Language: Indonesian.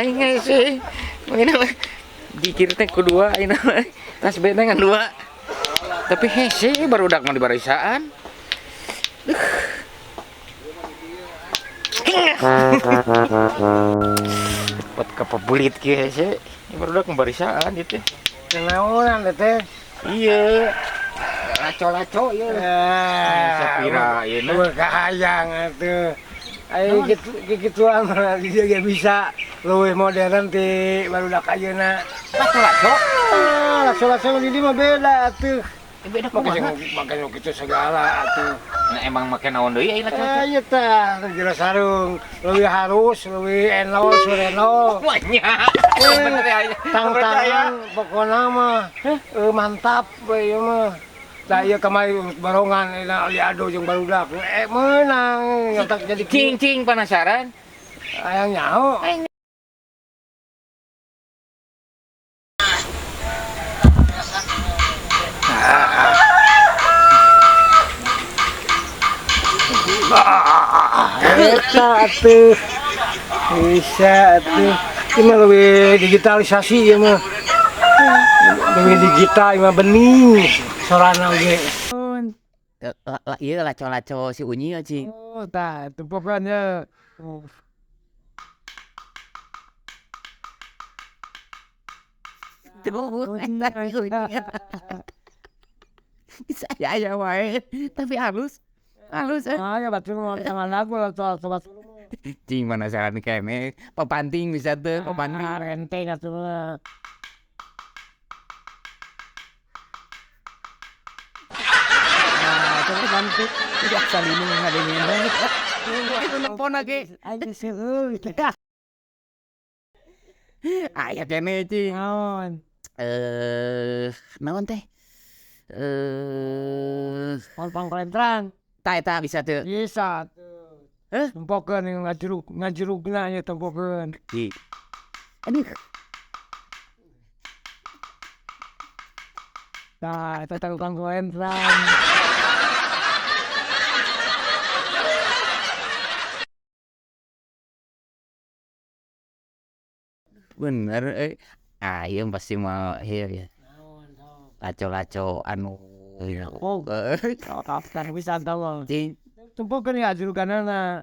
aing sih. Ini mah dikir teh kedua ini mah tas bentengan dua. Tapi hese barudak mah di barisaan. Buat kapabulit kieu hese. Barudak mah barisaan ieu teh. Naonan teh? Iya. Laco-laco ieu. Sapira ieu na. Kahayang atuh. Ai gituan mah dia ge bisa leuwih modern ti barudak ayeuna. Laco-laco. Laco-laco di mah beda atuh. Beda kumaha? Makanya kitu segala atuh. Nah emang make naon deui aya laco-laco? Ieu tah jelas sarung, leuwih halus, leuwih enol, surenol. Banyak. Bener ya. Tang-tangan pokona mah mantap we ieu mah. Da ieu kamari barongan ado jeung barudak. Meunang nyatak jadi Cing penasaran. Hayang nyaho. Eta atuh. Bisa atuh. Ieu mah leuwih digitalisasi ieu mah. Leuwih digital ieu mah bening sorana ge. Iya laco-laco si Unyi ya Cing. Oh tah itu pokoknya. Bisa aja wae tapi halus Ya batur mau jangan lagu lah soal Cing penasaran kene pepanting bisa tuh pepanting renteng atuh. coba bantu tidak salinu ngadengin itu nelpon lagi Aja seueuh. aya kene Cing Naon? naon teh Pang kelentrang. tah eta bisa tuh Bisa tuh. Tempokeun yang ngajurugna nya tempokeun. aduh Tah eta tukang kelentrang. bener ayo pasti mau iya ya laco-laco anu Oh, kan bisa tahu. Cing Tempokeun ngajuruganana.